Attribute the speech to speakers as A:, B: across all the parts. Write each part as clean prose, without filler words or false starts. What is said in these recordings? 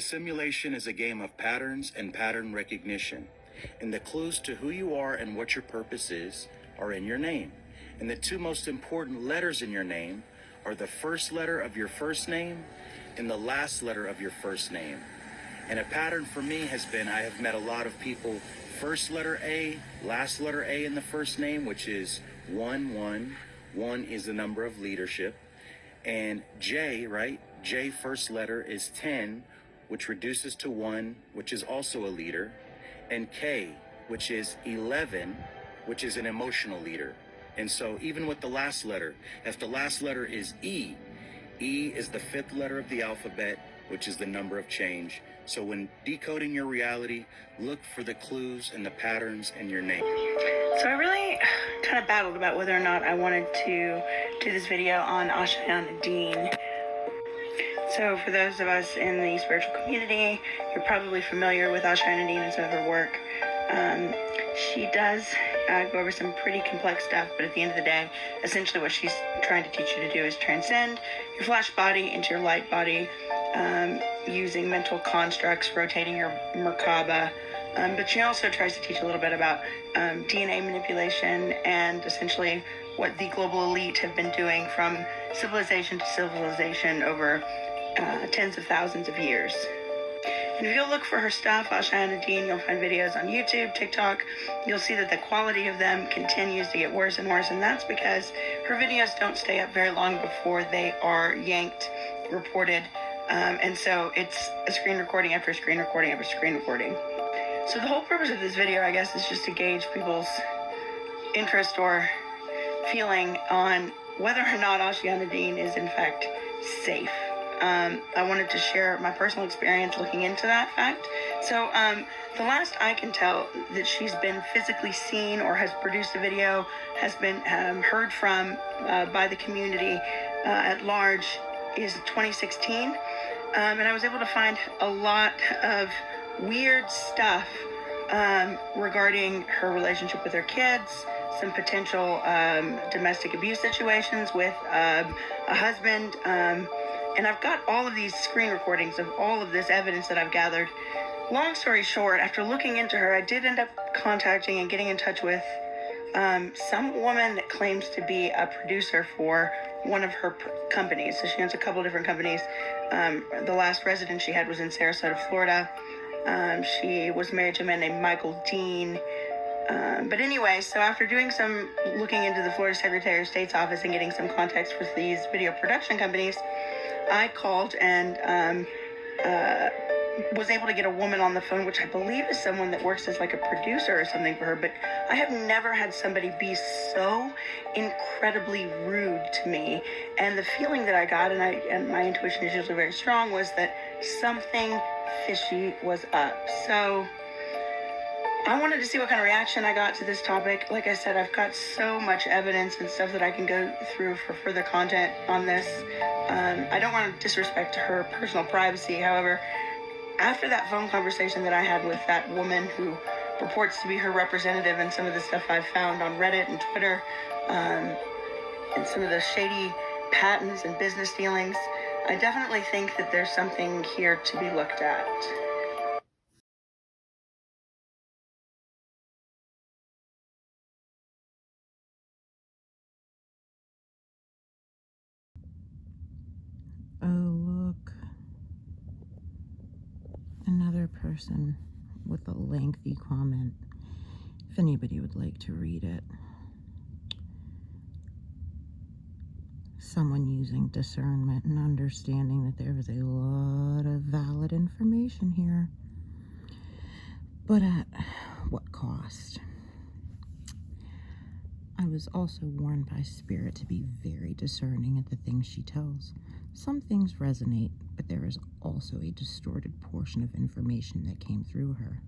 A: Simulation is a game of patterns and pattern recognition, and the clues to who you are and what your purpose is are in your name. And the two most important letters in your name are the first letter of your first name and the last letter of your first name. And a pattern for me has been, I have met a lot of people, first letter A, last letter A in the first name, which is 1, 1. 1 is the number of leadership. And J, right? J first letter is 10, which reduces to 1, which is also a leader. And K, which is 11, which is an emotional leader. And so even with the last letter, if the last letter is E, E is the fifth letter of the alphabet, which is the number of change. So when decoding your reality, look for the clues and the patterns in your name.
B: So I really kind of battled about whether or not I wanted to do this video on Deane. So for those of us in the spiritual community, you're probably familiar with Deane and some of her work. She does go over some pretty complex stuff, but at the end of the day, essentially what she's trying to teach you to do is transcend your flesh body into your light body, using mental constructs, rotating your Merkaba. But she also tries to teach a little bit about DNA manipulation and essentially what the global elite have been doing from civilization to civilization over tens of thousands of years. And if you'll look for her stuff, Deane, you'll find videos on YouTube, TikTok. You'll see that the quality of them continues to get worse and worse, and that's because her videos don't stay up very long before they are yanked, reported, and so it's a screen recording after screen recording after screen recording. So the whole purpose of this video, I guess, is just to gauge people's interest or feeling on whether or not Deane is in fact safe. I wanted to share my personal experience looking into that fact. So the last I can tell that she's been physically seen or has produced a video, has been heard from by the community at large is 2016. And I was able to find a lot of weird stuff regarding her relationship with her kids, some potential domestic abuse situations with a husband, and I've got all of these screen recordings of all of this evidence that I've gathered. Long story short, after looking into her, I did end up contacting and getting in touch with some woman that claims to be a producer for one of her companies. So she owns a couple different companies. The last residence she had was in Sarasota, Florida. She was married to a man named Micheal, Deane. But anyway, so after doing some looking into the Florida Secretary of State's office and getting some context with these video production companies, I called and was able to get a woman on the phone, which I believe is someone that works as like a producer or something for her. But I have never had somebody be so incredibly rude to me. And the feeling that I got, and my intuition is usually very strong, was that something fishy was up. So I wanted to see what kind of reaction I got to this topic. Like I said, I've got so much evidence and stuff that I can go through for further content on this. I don't want to disrespect her personal privacy. However, after that phone conversation that I had with that woman who purports to be her representative, and some of the stuff I've found on Reddit and Twitter, and some of the shady patents and business dealings, I definitely think that there's something here to be looked at.
C: Oh, look. Another person with a lengthy comment, if anybody would like to read it. Someone using discernment and understanding that there was a lot of valid information here. But at what cost? I was also warned by Spirit to be very discerning at the things she tells. Some things resonate, but there is also a distorted portion of information that came through her.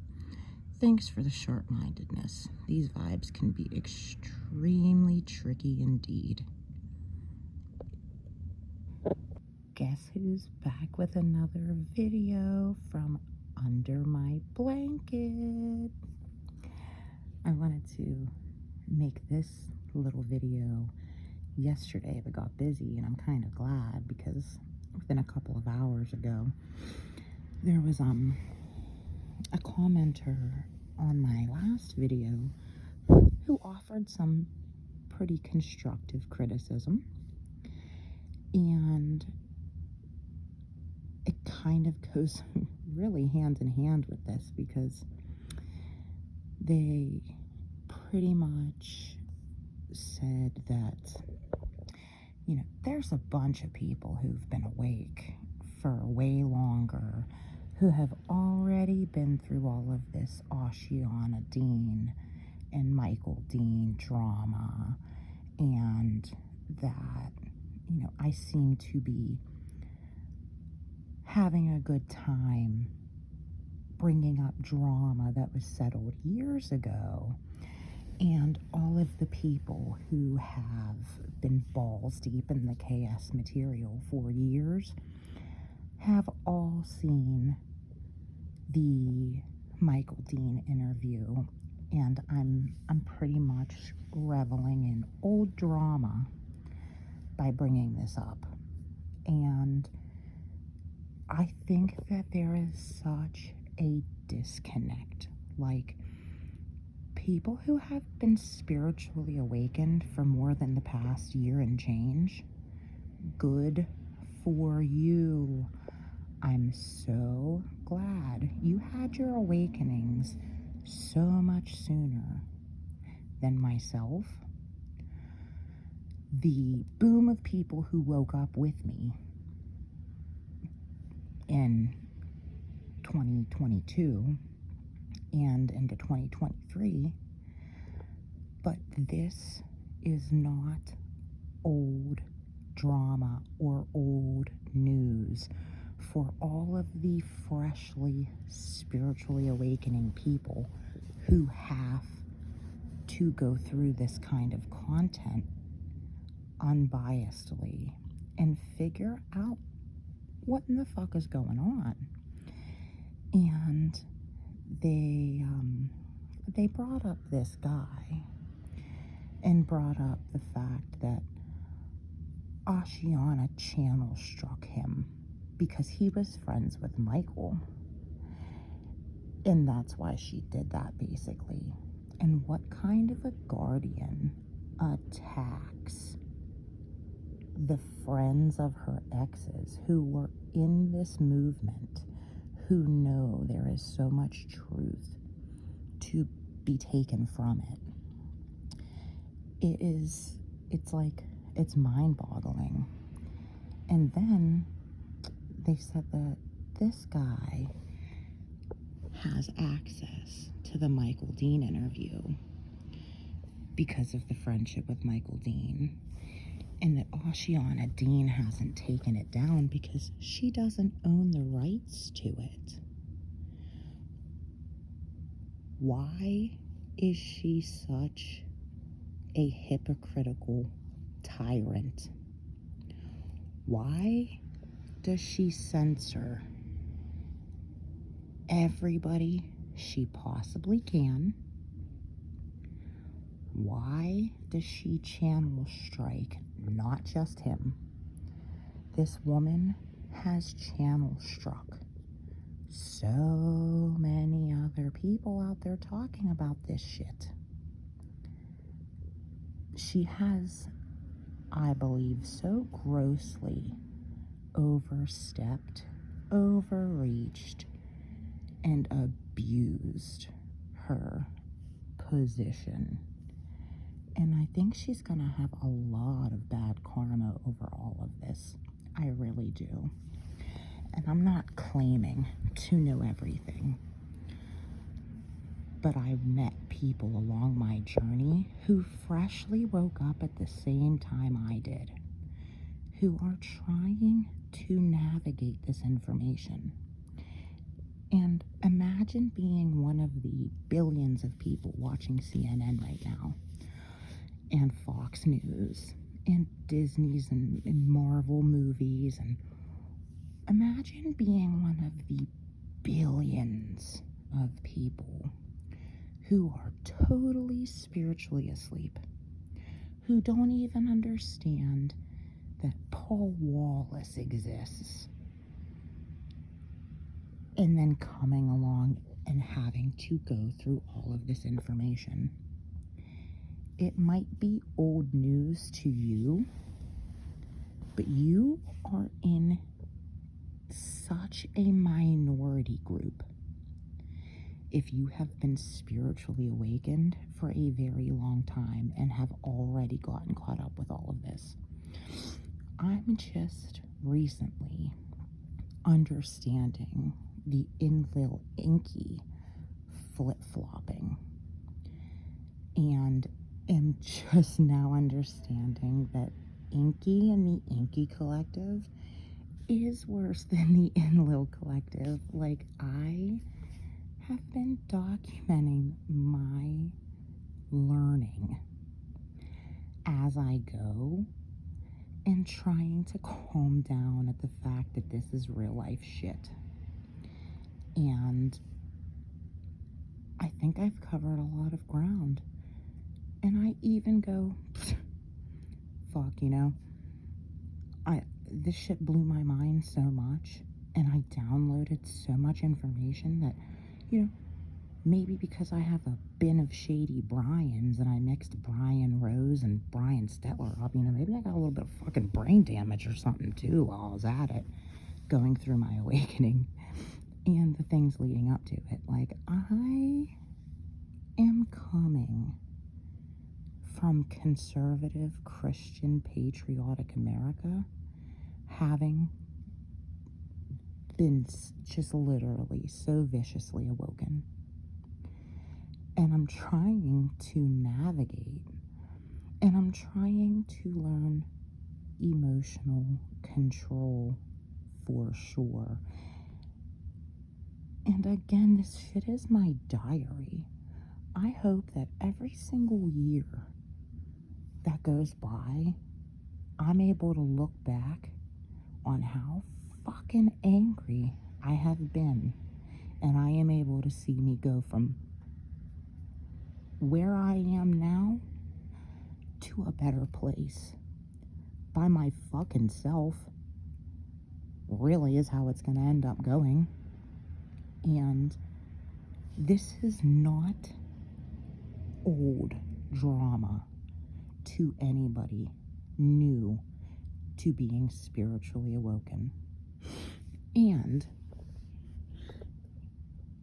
C: Thanks for the sharp-mindedness. These vibes can be extremely tricky indeed. Guess who's back with another video from under my blanket? I wanted to make this little video yesterday, but got busy, and I'm kind of glad because within a couple of hours ago There was a commenter on my last video who offered some pretty constructive criticism, and it kind of goes really hand in hand with this, because they pretty much said that, you know, there's a bunch of people who've been awake for way longer, who have already been through all of this Oceana Deane and Micheal Deane drama, and that, you know, I seem to be having a good time bringing up drama that was settled years ago. And all of the people who have been balls deep in the KS material for years have all seen the Micheal Deane interview, and I'm pretty much reveling in old drama by bringing this up. And I think that there is such a disconnect. Like, people who have been spiritually awakened for more than the past year and change, good for you. I'm so glad you had your awakenings so much sooner than myself. The boom of people who woke up with me in 2022 and into 2023, but this is not old drama or old news for all of the freshly spiritually awakening people who have to go through this kind of content unbiasedly and figure out what in the fuck is going on. And they brought up this guy and brought up the fact that Oceana channel struck him because he was friends with Micheal, and that's why she did that, basically. And what kind of a guardian attacks the friends of her exes who were in this movement, who know there is so much truth to be taken from it? It's mind-boggling. And then they said that this guy has access to the Micheal Deane interview because of the friendship with Micheal Deane, and that Oceana Deane hasn't taken it down because she doesn't own the rights to it. Why is she such a hypocritical tyrant? Why does she censor everybody she possibly can? Why does she channel strike not just him? This woman has channel struck so many other people out there talking about this shit. She has, I believe, so grossly overstepped, overreached, and abused her position. And I think she's gonna have a lot of bad karma over all of this. I really do. And I'm not claiming to know everything, but I've met people along my journey who freshly woke up at the same time I did, who are trying to navigate this information. And imagine being one of the billions of people watching CNN right now, and Fox News, and Disney's and Marvel movies, and imagine being one of the billions of people who are totally spiritually asleep, who don't even understand that Paul Wallace exists, and then coming along and having to go through all of this information. It might be old news to you, but you are in such a minority group. If you have been spiritually awakened for a very long time and have already gotten caught up with all of this, I'm just recently understanding the Enlil Inky flip-flopping, and am just now understanding that Inky and the Inky Collective is worse than the Enlil Collective. Like, I have been documenting my learning as I go and trying to calm down at the fact that this is real life shit. And I think I've covered a lot of ground. And I even go, fuck, this shit blew my mind so much, and I downloaded so much information that, maybe because I have a bin of shady Brians and I mixed Brian Rose and Brian Stetler up, maybe I got a little bit of fucking brain damage or something too while I was at it, going through my awakening and the things leading up to it. Like, I am coming from conservative, Christian, patriotic America, having been just literally so viciously awoken. And I'm trying to navigate, and I'm trying to learn emotional control for sure. And again, this shit is my diary. I hope that every single year that goes by, I'm able to look back on how fucking angry I have been, and I am able to see me go from where I am now to a better place by my fucking self. Really is how it's going to end up going. And this is not old drama to anybody new to being spiritually awoken. And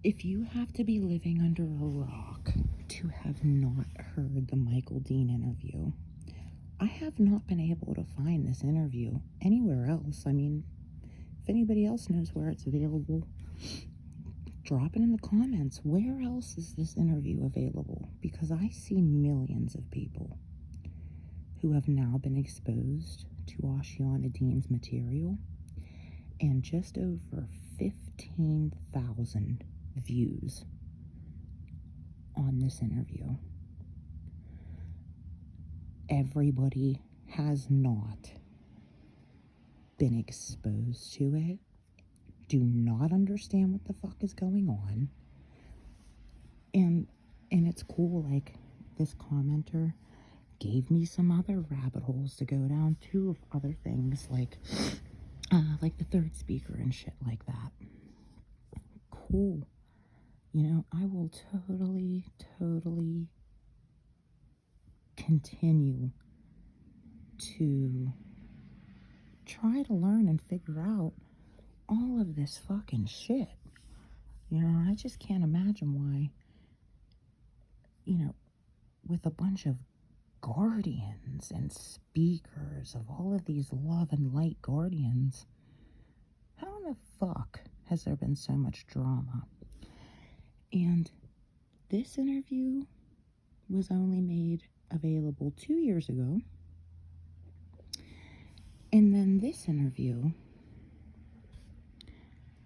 C: if you have to be living under a rock to have not heard the Micheal Deane interview, I have not been able to find this interview anywhere else. I mean, if anybody else knows where it's available, drop it in the comments. Where else is this interview available? Because I see millions of people who have now been exposed to Ashiana Deane's material, and just over 15,000 views on this interview. Everybody has not been exposed to it, do not understand what the fuck is going on, and it's cool. Like, this commenter gave me some other rabbit holes to go down too, of other things like the third speaker and shit like that. Cool. I will totally continue to try to learn and figure out all of this fucking shit. I just can't imagine why, with a bunch of guardians and speakers of all of these love and light guardians, how in the fuck has there been so much drama? And this interview was only made available 2 years ago. And then this interview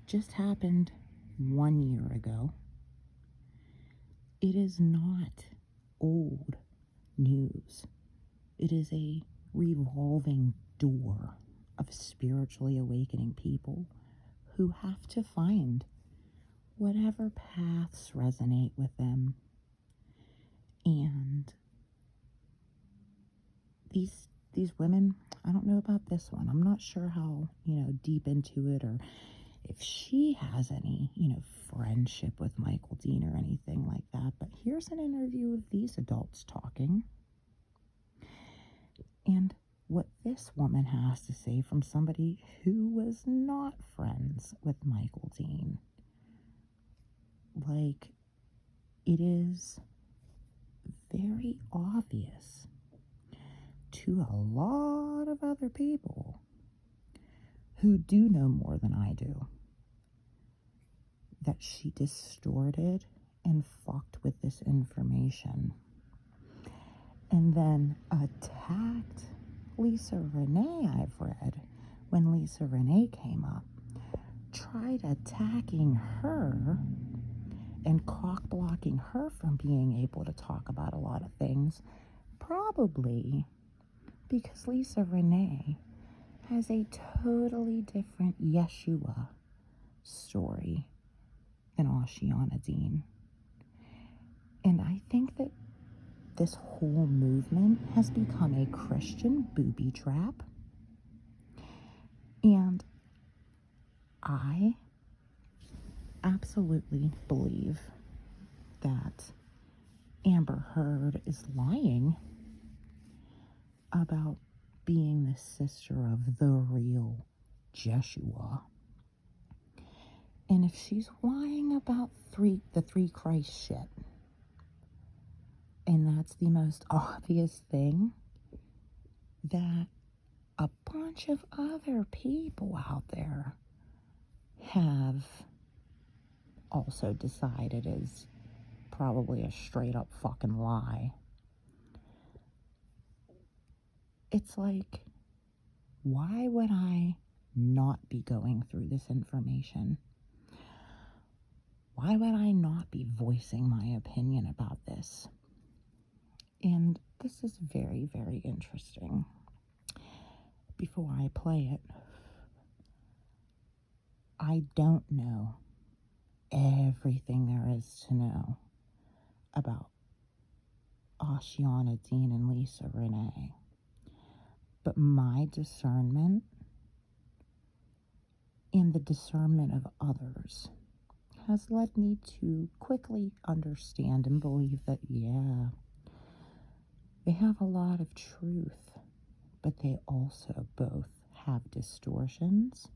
C: just happened 1 year ago. It is not old news. It is a revolving door of spiritually awakening people who have to find whatever paths resonate with them. And these women, I don't know about this one. I'm not sure how, deep into it or if she has any, friendship with Micheal Deane or anything like that. But here's an interview of these adults talking. And what this woman has to say from somebody who was not friends with Micheal Deane. Like, it is very obvious to a lot of other people who do know more than I do that she distorted and fucked with this information and then attacked Lisa Renee. I've read when Lisa Renee came up, tried attacking her and cock blocking her from being able to talk about a lot of things, probably because Lisa Renee has a totally different Yeshua story than Ashiana Deane. And I think that this whole movement has become a Christian booby trap. And I absolutely believe that Amber Heard is lying about being the sister of the real Jeshua. And if she's lying about the three Christ shit, and that's the most obvious thing that a bunch of other people out there have also decided is probably a straight up fucking lie. It's like, why would I not be going through this information? Why would I not be voicing my opinion about this? And this is very, very interesting. Before I play it, I don't know everything there is to know about Ashiana Deane and Lisa Renee. But my discernment and the discernment of others has led me to quickly understand and believe that, yeah, they have a lot of truth, but they also both have distortions.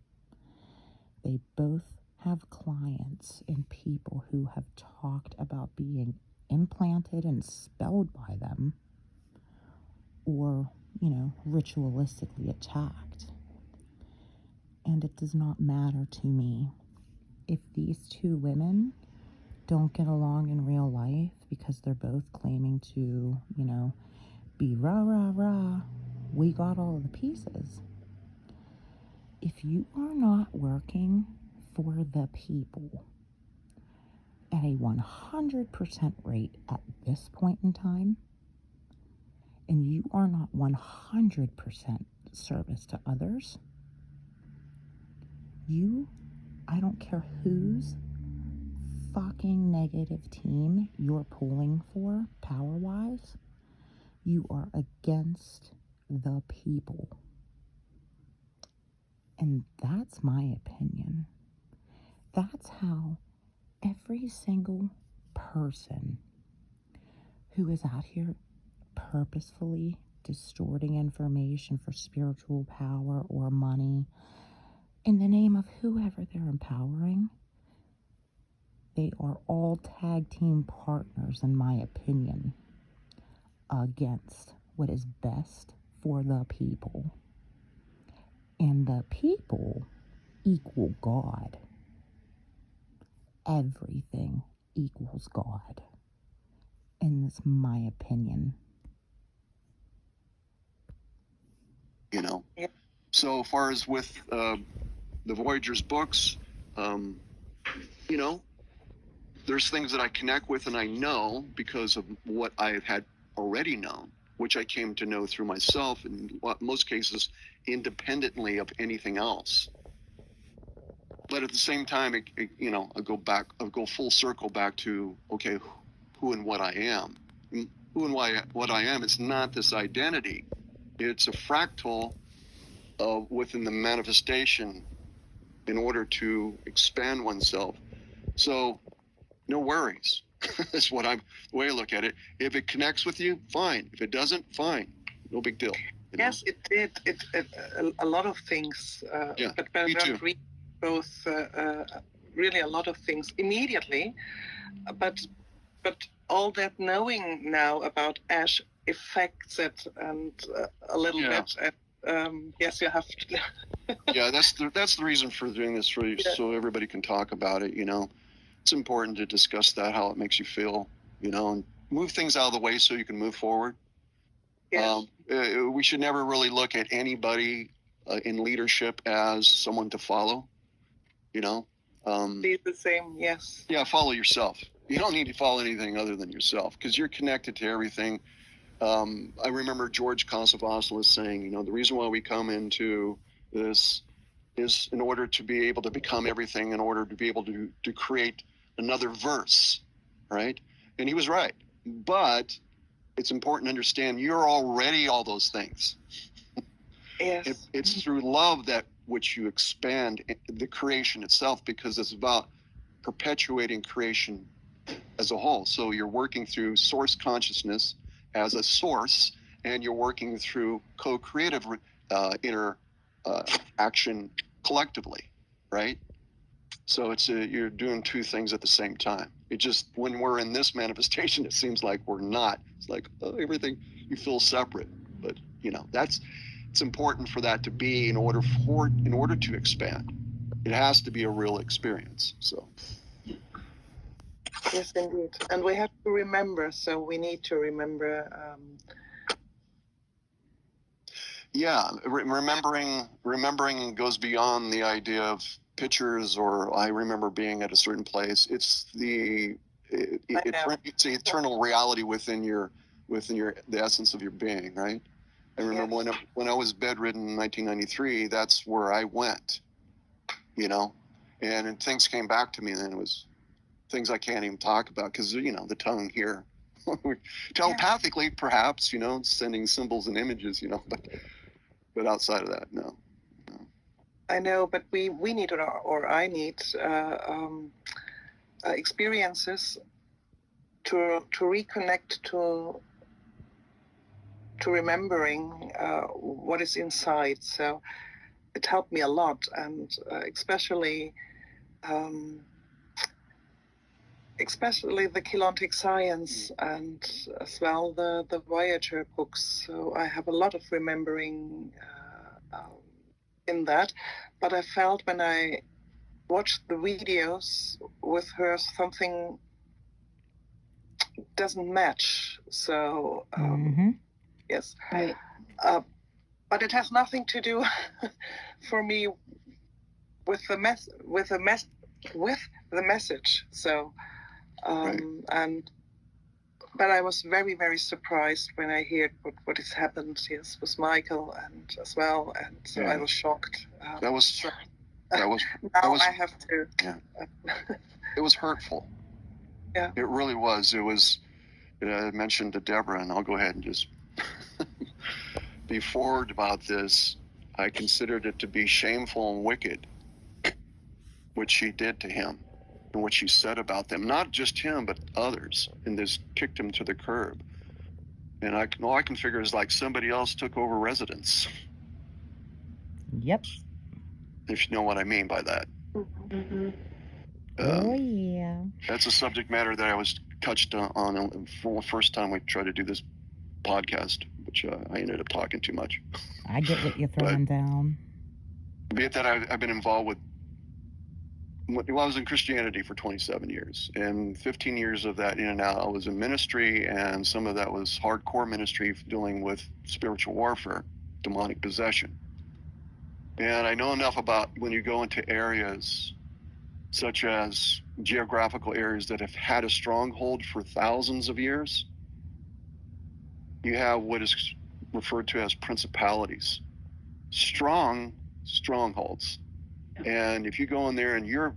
C: They both have clients and people who have talked about being implanted and spelled by them or, ritualistically attacked. And it does not matter to me if these two women don't get along in real life because they're both claiming to, be rah, rah, rah. We got all of the pieces. If you are not working for the people at a 100% rate at this point in time, and you are not 100% service to others, I don't care whose fucking negative team you're pulling for power-wise, you are against the people. And that's my opinion. That's how every single person who is out here purposefully distorting information for spiritual power or money in the name of whoever they're empowering, they are all tag team partners, in my opinion, against what is best for the people. And the people equal God. Everything equals God. And that's my opinion.
D: So far as with the Voyager's books, there's things that I connect with and I know because of what I had already known, which I came to know through myself in most cases independently of anything else. But at the same time, I'll go full circle back to, okay, who and what I am. Who and what I am, it's not this identity. It's a fractal within the manifestation in order to expand oneself. So no worries. That's what the way I look at it. If it connects with you, fine. If it doesn't, fine. No big deal.
E: Yes, it did. A lot of things.
D: Yeah,
E: but
D: me
E: I
D: too.
E: don't read both. Really, a lot of things immediately. But all that knowing now about ash affects it, and a little bit. And, yes, you have to.
D: Yeah, that's the reason for doing this, so everybody can talk about it. It's important to discuss that, how it makes you feel, and move things out of the way so you can move forward.
E: Yes.
D: We should never really look at anybody in leadership as someone to follow.
E: Be the same. Yes.
D: Yeah, follow yourself. You don't need to follow anything other than yourself, because you're connected to everything. I remember George Kosovopoulos saying, the reason why we come into this is in order to be able to become everything, in order to be able to create another verse, right? And he was right. But it's important to understand you're already all those things.
E: Yes.
D: It's through love that which you expand the creation itself, because it's about perpetuating creation as a whole. So you're working through source consciousness as a source, and you're working through co-creative action collectively, right? So you're doing two things at the same time. It just, when we're in this manifestation, it seems like we're not. It's like everything, you feel separate, but it's important for that to be in order to expand. It has to be a real experience. So.
E: Yes, indeed. And we have to remember, so we need to remember.
D: Remembering goes beyond the idea of pictures, or I remember being at a certain place. It's the eternal reality within the essence of your being, right? I remember when I was bedridden in 1993, that's where I went, and things came back to me, and then it was things I can't even talk about, because the tongue here, telepathically perhaps, sending symbols and images, but outside of that, no.
E: I know, but we need, or I need experiences to reconnect to remembering what is inside. So it helped me a lot, and especially the Keylontic Science, and as well the Voyager books. So I have a lot of remembering in that. But I felt when I watched the videos with her, something doesn't match. So yes,
B: right.
E: But it has nothing to do for me with the message. So.
D: Right.
E: But I was very, very surprised when I heard what has happened, yes, with Micheal and as well, and so I was shocked.
D: That was
E: now I have to.
D: Yeah. It was hurtful.
E: Yeah.
D: It really was. It was. I mentioned to Deborah, and I'll go ahead and just be forward about this. I considered it to be shameful and wicked, what she did to him. And what she said about them, not just him, but others, and this kicked him to the curb. And all I can figure is like somebody else took over residence.
C: Yep.
D: If you know what I mean by that.
B: Mm-hmm.
C: Oh, yeah.
D: That's a subject matter that I was touched on for the first time we tried to do this podcast, which I ended up talking too much.
C: I get what you're throwing down.
D: Be it that I've been involved with. Well, I was in Christianity for 27 years, and 15 years of that in and out, I was in ministry, and some of that was hardcore ministry dealing with spiritual warfare, demonic possession. And I know enough about when you go into areas such as geographical areas that have had a stronghold for thousands of years, you have what is referred to as principalities, strongholds. And if you go in there and you're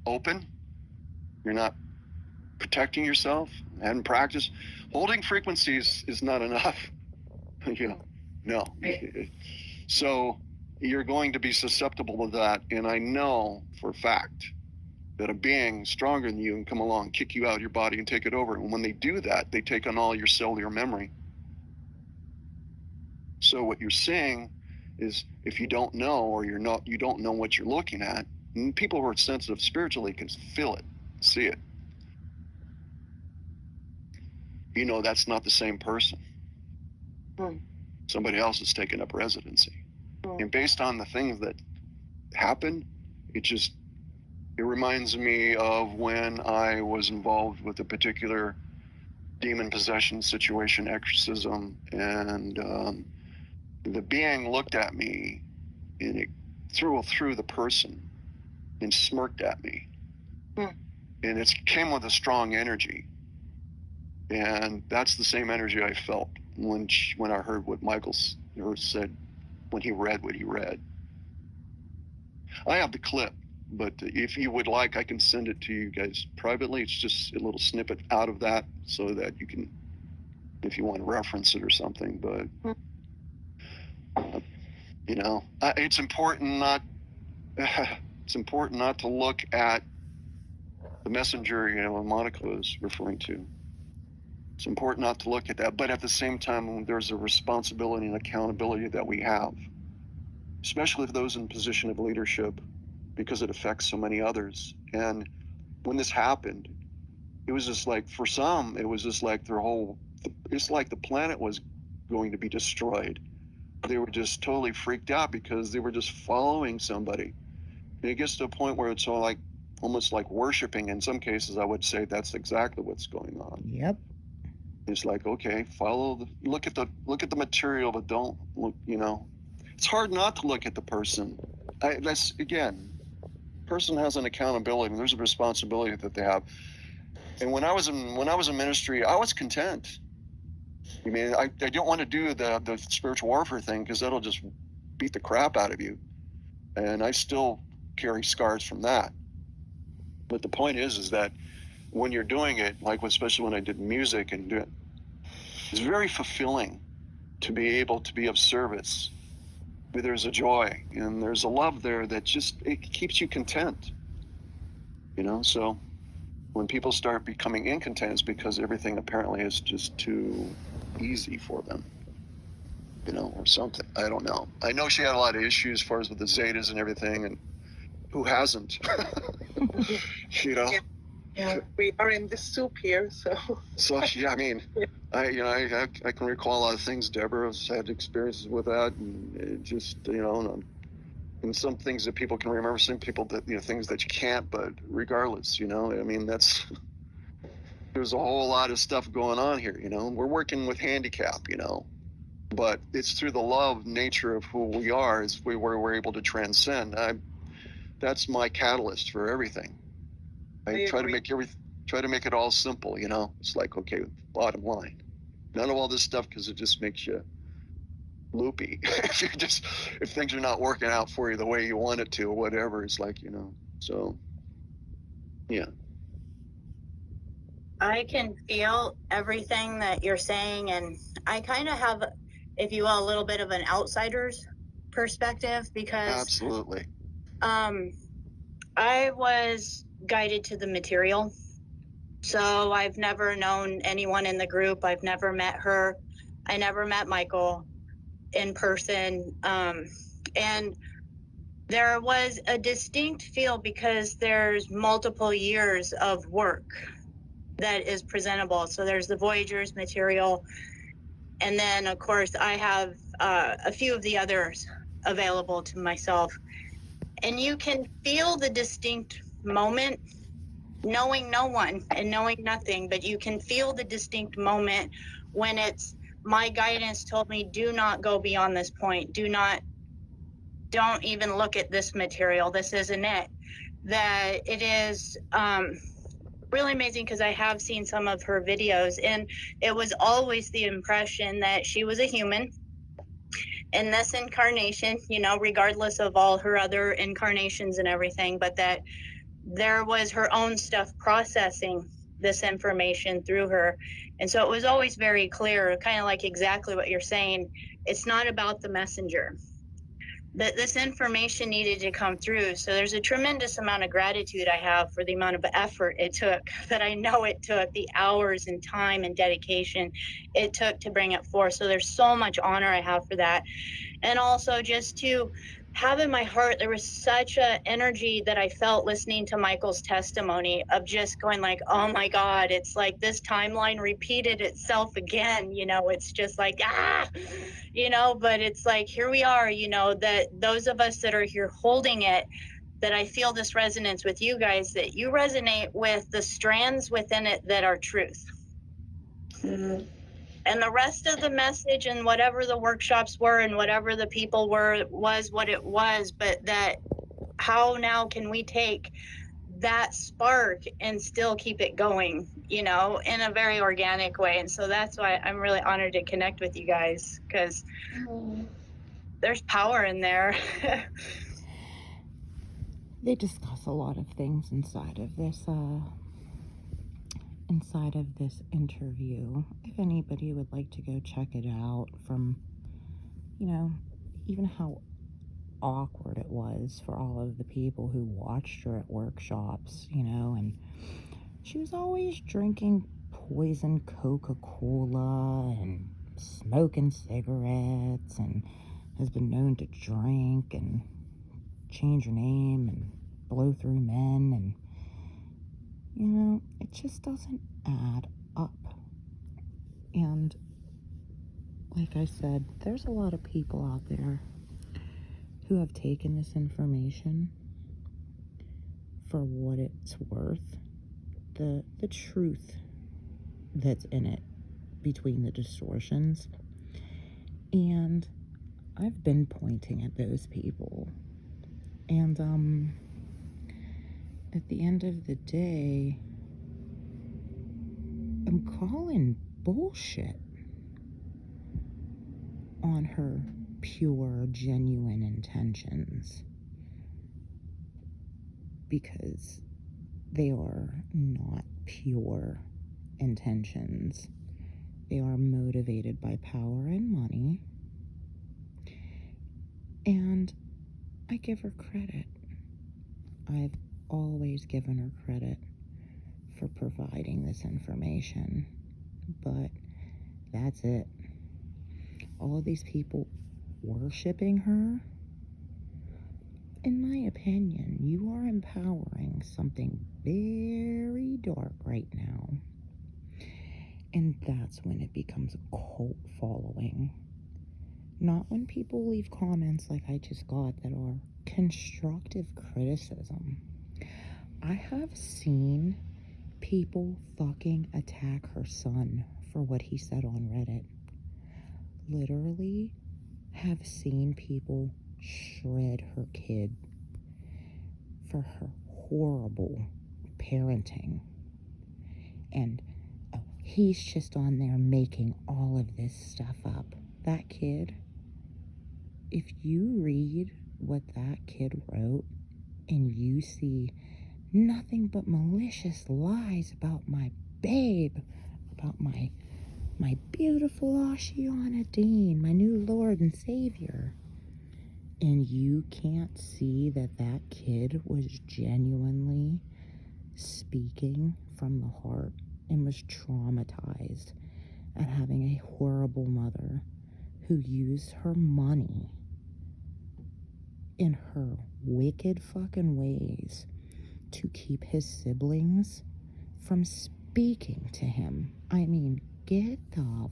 D: open, you're not protecting yourself, hadn't practiced, holding frequencies is not enough. No. So you're going to be susceptible to that. And I know for a fact that a being stronger than you can come along, kick you out of your body and take it over. And when they do that, they take on all your cellular memory. So what you're seeing is, if you don't know, or you don't know what you're looking at, and people who are sensitive spiritually can feel it, see it. You know that's not the same person. Somebody else has taken up residency. And based on the things that happen, it reminds me of when I was involved with a particular demon possession situation, exorcism, and the being looked at me and it through the person and smirked at me. And it came with a strong energy. And that's the same energy I felt when I heard what Michael said, when he read what he read. I have the clip, but if you would like, I can send it to you guys privately. It's just a little snippet out of that so that you can, if you want to reference it or something. But, you know, it's important not to look at the messenger, you know, Monica was referring to. It's important not to look at that, but at the same time, there's a responsibility and accountability that we have, especially for those in position of leadership, because it affects so many others. And when this happened, it was just like, for some, it was just like it's like the planet was going to be destroyed. They were just totally freaked out because they were just following somebody. And it gets to a point where it's all like, almost like worshiping. In some cases, I would say that's exactly what's going on.
C: Yep.
D: It's like, okay, look at the material, but don't look, you know. It's hard not to look at the person. That's, again, person has an accountability, and there's a responsibility that they have. And when I was in ministry, I was content. I mean, I don't want to do the spiritual warfare thing, because that'll just beat the crap out of you. And I still carry scars from that. But the point is that when you're doing it, like especially when I did music and do it, it's very fulfilling to be able to be of service. There's a joy and there's a love there that just, it keeps you content. You know, so when people start becoming incontent, it's because everything apparently is just too easy for them, you know, or something. I don't know. I know she had a lot of issues as far as with the Zetas and everything, and who hasn't? You know?
E: Yeah, we are in the soup here, so.
D: So, yeah, I mean, I can recall a lot of things. Deborah's had experiences with that, and it just, you know, and some things that people can remember, some people that, you know, things that you can't, but regardless, you know, I mean, there's a whole lot of stuff going on here, you know. We're working with handicap, you know, but it's through the love nature of who we are is where we're able to transcend. That's my catalyst for everything. I try to make it all simple, you know. It's like, okay, bottom line, none of all this stuff, because it just makes you loopy. if things are not working out for you the way you want it to, or whatever, it's like, you know. So, yeah.
F: I can feel everything that you're saying, and I kind of have, if you will, a little bit of an outsider's perspective, because
D: Absolutely.
F: I was guided to the material. So I've never known anyone in the group. I've never met her. I never met Michael in person. And there was a distinct feel, because there's multiple years of work that is presentable. So there's the Voyagers material. And then, of course, I have a few of the others available to myself. And you can feel the distinct moment, knowing no one and knowing nothing, but you can feel the distinct moment when it's, my guidance told me, do not go beyond this point. Don't even look at this material. This isn't it. That it is really amazing, because I have seen some of her videos, and it was always the impression that she was a human in this incarnation, you know, regardless of all her other incarnations and everything, but that there was her own stuff processing this information through her. And so it was always very clear, kind of like exactly what you're saying. It's not about the messenger. that this information needed to come through. So there's a tremendous amount of gratitude I have for the amount of effort it took, that I know it took, the hours and time and dedication it took to bring it forth. So there's so much honor I have for that. And also just to have in my heart, there was such a energy that I felt listening to Michael's testimony of just going like, oh my God, it's like this timeline repeated itself again. You know, it's just like, you know, but it's like, here we are, you know, that those of us that are here holding it, that I feel this resonance with you guys, that you resonate with the strands within it that are truth. And the rest of the message and whatever the workshops were and whatever the people were was what it was. But that, how now can we take that spark and still keep it going, you know, in a very organic way? And so that's why I'm really honored to connect with you guys, because there's power in there.
C: They discuss a lot of things inside of this interview. If anybody would like to go check it out, from, you know, even how awkward it was for all of the people who watched her at workshops, you know, and she was always drinking poison Coca-Cola and smoking cigarettes, and has been known to drink and change her name and blow through men, and, you know, it just doesn't add up. And like I said, there's a lot of people out there who have taken this information for what it's worth, the truth that's in it between the distortions. And I've been pointing at those people, and at the end of the day, I'm calling bullshit on her pure, genuine intentions, because they are not pure intentions. They are motivated by power and money, and I give her credit. I've always given her credit for providing this information, but that's it. All of these people worshiping her, in my opinion, you are empowering something very dark right now. And that's when it becomes a cult following. Not when people leave comments like I just got that are constructive criticism. I have seen people fucking attack her son for what he said on Reddit. Literally have seen people shred her kid for her horrible parenting. And he's just on there making all of this stuff up. That kid, if you read what that kid wrote and you see nothing but malicious lies about my babe, about my beautiful Ashiana Deane, my new Lord and Savior, and you can't see that that kid was genuinely speaking from the heart and was traumatized at having a horrible mother who used her money in her wicked fucking ways to keep his siblings from speaking to him. I mean, get the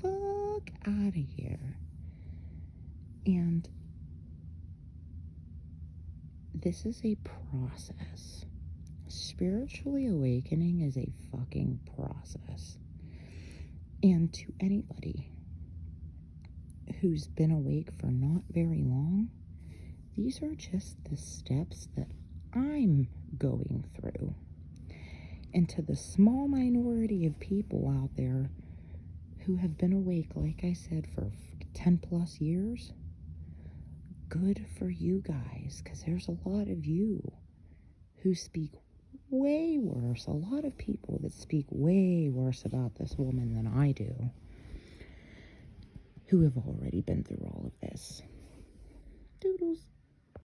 C: fuck out of here. And this is a process. Spiritually awakening is a fucking process. And to anybody who's been awake for not very long, these are just the steps that I'm going through. And to the small minority of people out there who have been awake, like I said, for 10 plus years, good for you guys, because there's a lot of you who speak way worse, a lot of people that speak way worse about this woman than I do, who have already been through all of this. Doodles.